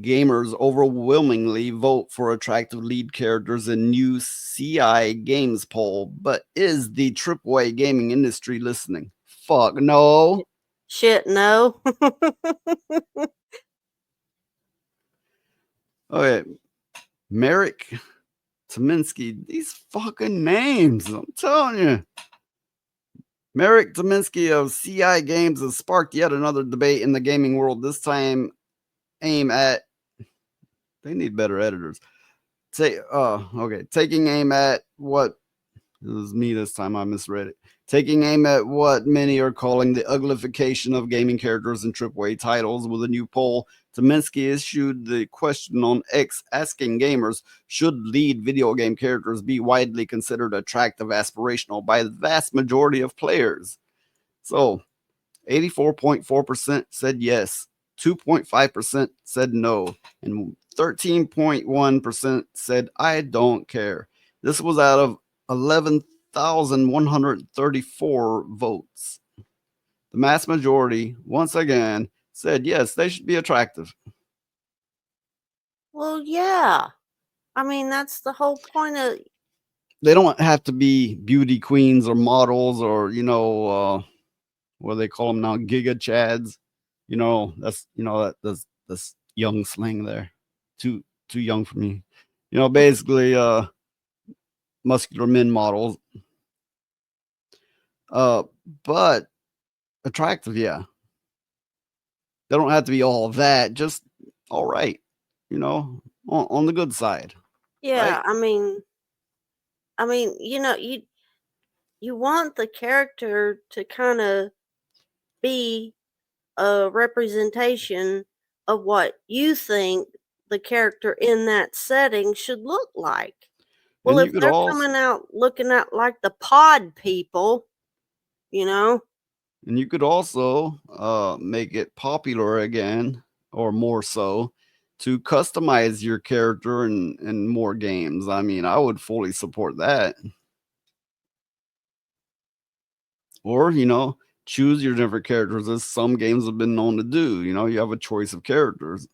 Gamers overwhelmingly vote for attractive lead characters in new CI Games poll, but is the AAA gaming industry listening? Fuck no. Shit, no. Okay, Merrick Tominsky, these fucking names, I'm telling you. Merrick Tominsky of CI Games has sparked yet another debate in the gaming world, this time aim at. They need better editors. Taking aim at what. It was me this time, I misread it. Taking aim at what many are calling the uglification of gaming characters in AAA titles with a new poll, Tominsky issued the question on X asking gamers, should lead video game characters be widely considered attractive, aspirational by the vast majority of players? So, 84.4% said yes, 2.5% said no, and 13.1% said I don't care. This was out of 11,134 votes. The mass majority, once again, said yes, they should be attractive. Well, yeah. I mean, that's the whole point of. They don't have to be beauty queens or models or, what do they call them now? Giga Chads. That's young slang there. Too young for me. Basically muscular men models. Uh but attractive, yeah. They don't have to be all of that, just all right, on the good side, Yeah, right? I mean, you want the character to kind of be a representation of what you think the character in that setting should look like. Well, And if you could they're also coming out looking at like the pod people, you know, and you could also make it popular again, or more so, to customize your character in more games. I mean, I would fully support that. Or, choose your different characters, as some games have been known to do. You have a choice of characters.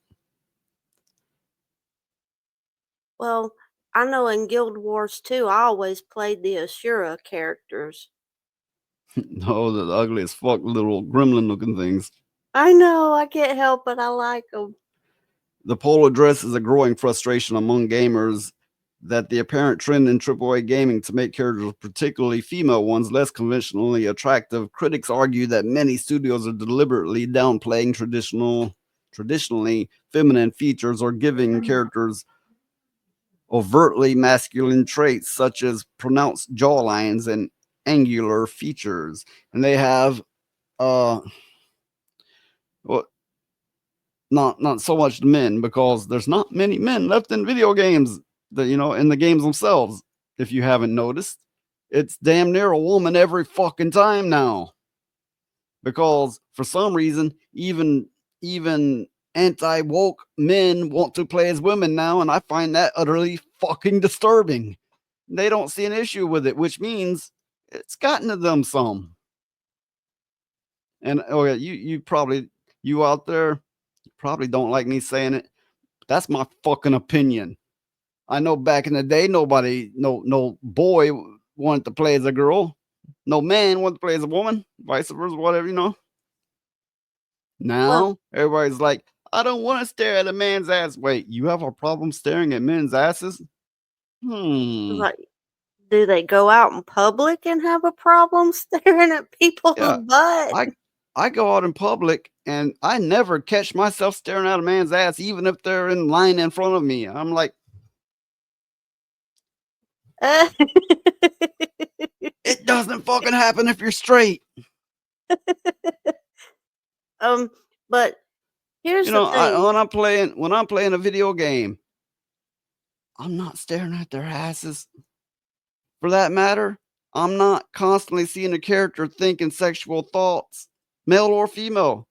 well, I know in Guild Wars 2, I always played the Ashura characters. No, the ugly as fuck little gremlin looking things. I know, I can't help it, I like them. The poll addresses a growing frustration among gamers that the apparent trend in AAA gaming to make characters, particularly female ones, less conventionally attractive. Critics argue that many studios are deliberately downplaying traditionally feminine features or giving characters overtly masculine traits such as pronounced jawlines and angular features. And they have well, not so much men, because there's not many men left in video games, in the games themselves. If you haven't noticed, it's damn near a woman every fucking time now, because for some reason even anti woke men want to play as women now, and I find that utterly fucking disturbing. They don't see an issue with it, which means it's gotten to them some. And oh yeah, you out there probably don't like me saying it. That's my fucking opinion. I know back in the day, no boy wanted to play as a girl, no man wanted to play as a woman, vice versa, whatever. Well, Now everybody's like, I don't want to stare at a man's ass. Wait, you have a problem staring at men's asses? Hmm. like, do they go out in public and have a problem staring at people's Yeah, butt? I I go out in public and I never catch myself staring at a man's ass, even if they're in line in front of me. I'm like, it doesn't fucking happen if you're straight. um, but here's You the know, thing. when I'm playing a video game, I'm not staring at their asses. For that matter, I'm not constantly seeing a character thinking sexual thoughts, male or female.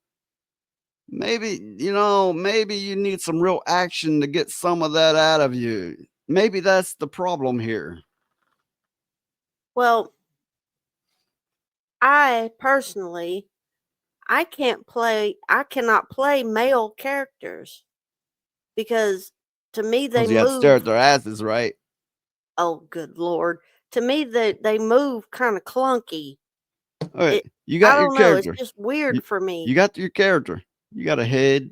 Maybe you need some real action to get some of that out of you. Maybe that's the problem here. Well, I personally, I cannot play male characters. because to me they Because you have to stare move. at their asses, right? Oh, good lord! To me, they move kind of clunky. All right, It. you I got your don't know. It's character. just You, weird for you me. got your character. You got a head.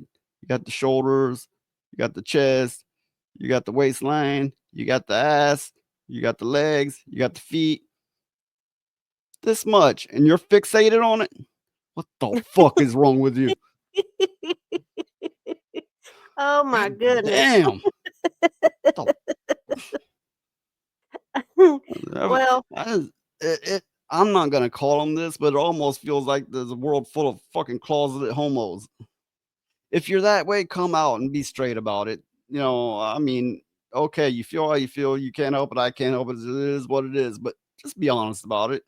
You got the shoulders. You got the chest. You got the waistline. You got the ass. You got the legs. You got the feet. This much, and you're fixated on it. What the fuck is wrong with you? Oh my God goodness. damn. The I, Well, I'm not gonna call them this, but it almost feels like there's a world full of fucking closeted homos. If you're that way, come out and be straight about it. You know, I mean, okay, you feel how you feel. You can't help it. I can't help it. It is what it is. But just be honest about it.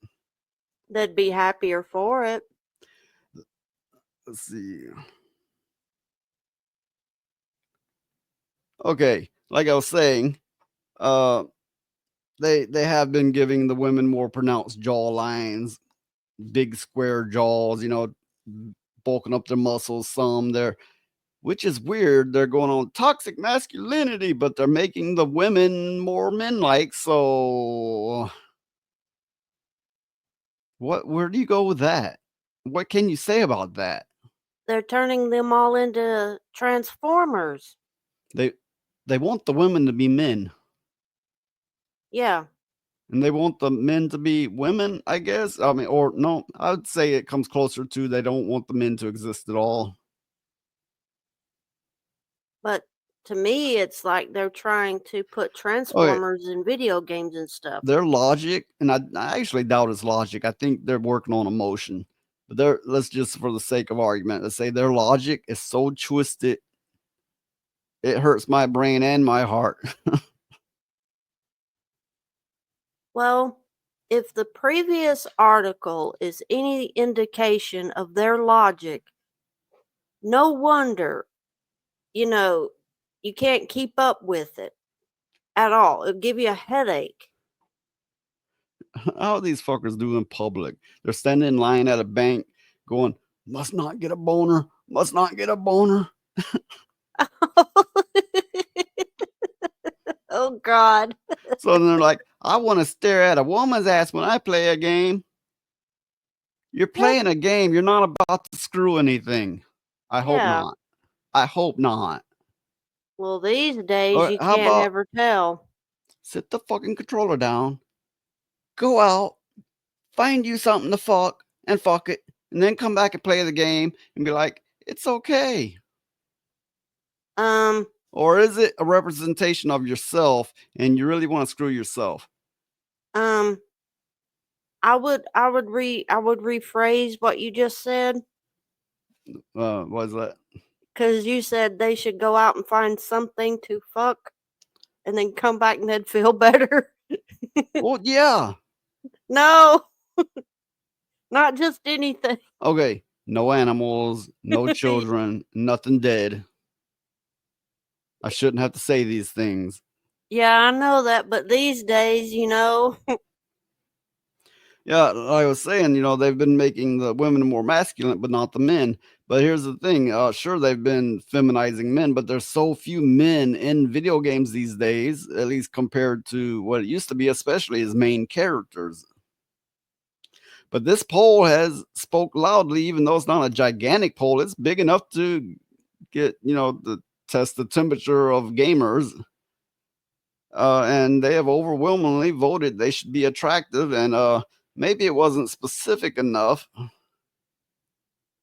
they'd be happier for it. Let's see. Okay, like I was saying, uh, they have been giving the women more pronounced jaw lines, big square jaws. You know, bulking up their muscles. Some they're which is weird. They're going on toxic masculinity, but they're making the women more men like. So, where do you go with that? What can you say about that? They're turning them all into transformers. They they want the women to be men, Yeah. and they want the men to be women, I guess. I mean, or no, I would say it comes closer to they don't want the men to exist at all. But to me, it's like they're trying to put Okay, transformers in video games and stuff. their logic, and I actually doubt it's logic. I think they're working on emotion. But they're let's just for the sake of argument, let's say their logic is so twisted it hurts my brain and my heart. Well, if the previous article is any indication of their logic, no wonder, you know, you can't keep up with it at all. It'll give you a headache. How are these fuckers do in public? They're standing in line at a bank going, must not get a boner, must not get a boner. Oh, God. So then they're like, I want to stare at a woman's ass when I play a game. You're That's, playing a game. You're not about to screw anything. I hope yeah. not. I hope not. Well, these days Or you how can't about ever tell. sit the fucking controller down, go out, find you something to fuck, and fuck it, and then come back and play the game and be like, it's okay. Um, Or is it a representation of yourself and you really want to screw yourself? um, I would rephrase what you just said What is that? because you said they should go out and find something to fuck and then come back and they'd feel better. Well, yeah. No, not just anything. Okay. No animals, no children, nothing dead. I shouldn't have to say these things. Yeah, I know that, but these days, Yeah, like I was saying, they've been making the women more masculine, but not the men. But here's the thing: sure, they've been feminizing men, but there's so few men in video games these days, at least compared to what it used to be, especially as main characters. But this poll has spoke loudly, even though it's not a gigantic poll. It's big enough to get, to test the temperature of gamers. And they have overwhelmingly voted they should be attractive. And maybe it wasn't specific enough,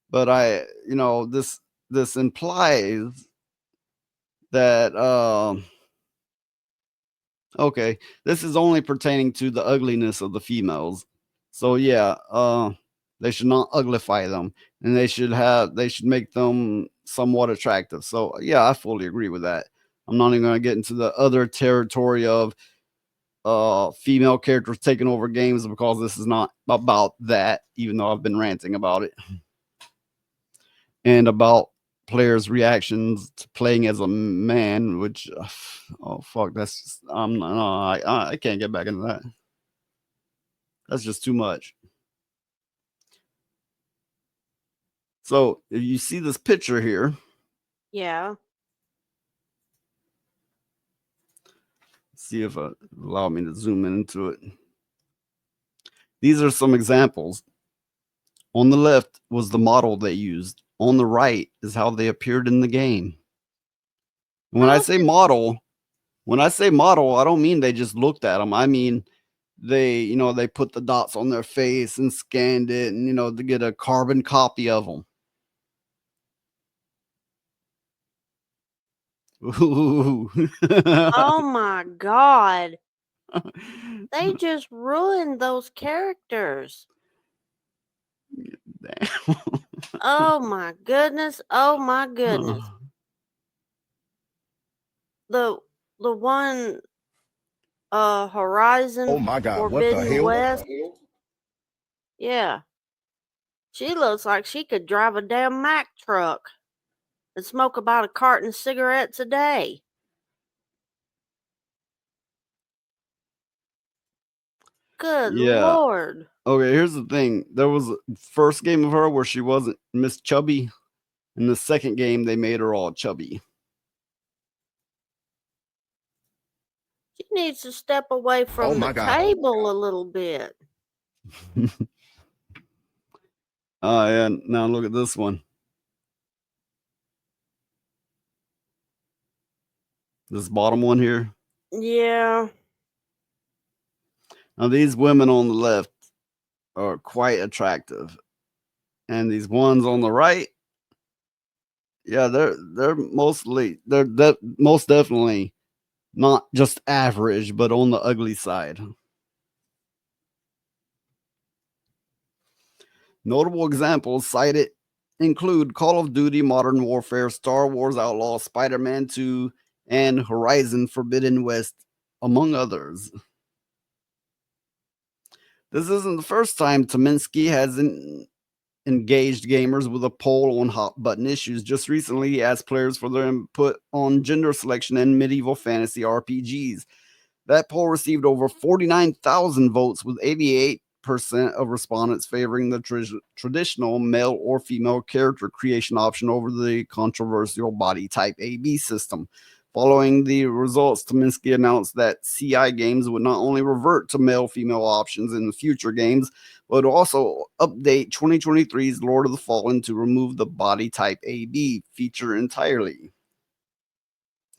but this implies that okay, this is only pertaining to the ugliness of the females. So yeah, they should not uglify them, and they should make them somewhat attractive. So yeah, I fully agree with that. I'm not even going to get into the other territory of female characters taking over games because this is not about that, even though I've been ranting about it and about players' reactions to playing as a man, which oh fuck, that's just, I can't get back into that. That's just too much. So if you see this picture here, yeah. See if it allow me to zoom into it. These are some examples. On the left was the model they used. On the right is how they appeared in the game. When I say model, I don't mean they just looked at them. I mean they put the dots on their face and scanned it, and to get a carbon copy of them. Ooh. Oh my God. They just ruined those characters. Damn. Oh my goodness. Oh my goodness. The one Horizon Oh my God, what the Forbidden hell? West. Yeah. She looks like she could drive a damn Mack truck and smoke about a carton of cigarettes a day. Good Yeah. Lord. Okay, here's the thing. There was a first game of her where she wasn't Miss Chubby. In the second game, they made her all chubby. She needs to step away from my the God. table a little bit. Yeah. Now look at this one. This bottom one here. Yeah. Now these women on the left are quite attractive, and these ones on the right, yeah, they're most definitely not just average, but on the ugly side. Notable examples cited include Call of Duty Modern Warfare, Star Wars Outlaw, Spider-Man 2, and Horizon Forbidden West, among others. This isn't the first time Tominski has engaged gamers with a poll on hot button issues. Just recently, he asked players for their input on gender selection in medieval fantasy RPGs. That poll received over 49,000 votes, with 88% of respondents favoring the traditional male or female character creation option over the controversial body type AB system. Following the results, Tominski announced that CI Games would not only revert to male-female options in the future games, but also update 2023's Lord of the Fallen to remove the body type AB feature entirely.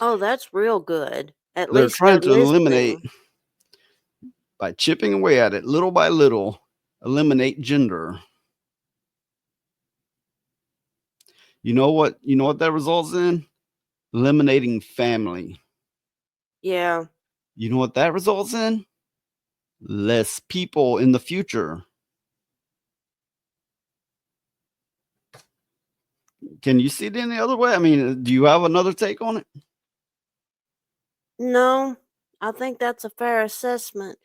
Oh, that's real good. At They're least trying they're to eliminate, listening. by chipping away at it little by little, eliminate gender. You know what that results in? Eliminating family. Yeah. You know what that results in? Less people in the future. Can you see it any other way? I mean, do you have another take on it? No, I think that's a fair assessment.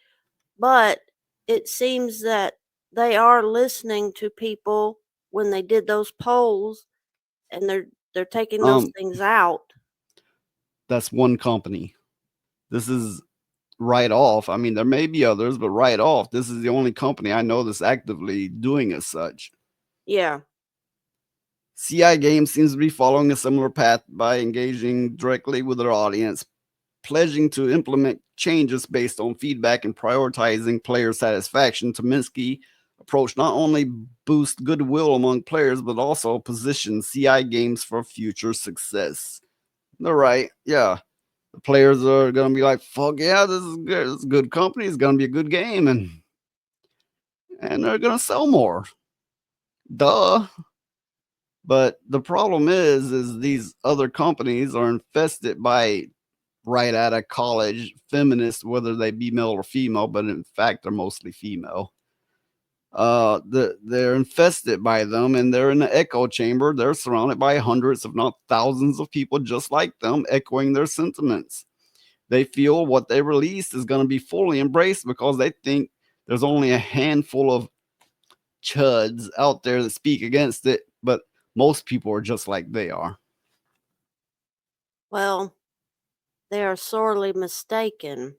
But it seems that they are listening to people when they did those polls, and they're taking those things out. That's one company. This is right off. I mean, there may be others, but right off, this is the only company I know that's actively doing as such. Yeah. CI Games seems to be following a similar path by engaging directly with their audience, pledging to implement changes based on feedback and prioritizing player satisfaction. Tominski approach not only boost goodwill among players, but also position CI Games for future success. They're right. Yeah. The players are going to be like, fuck yeah, this is good. This is a good company. It's going to be a good game. And they're going to sell more. Duh. But the problem is these other companies are infested by right out of college feminists, whether they be male or female, but in fact they're mostly female. They're infested by them, and they're in an echo chamber. They're surrounded by hundreds, if not thousands, of people just like them, echoing their sentiments. They feel what they release is going to be fully embraced because they think there's only a handful of chuds out there that speak against it, but most people are just like they are. Well, they are sorely mistaken.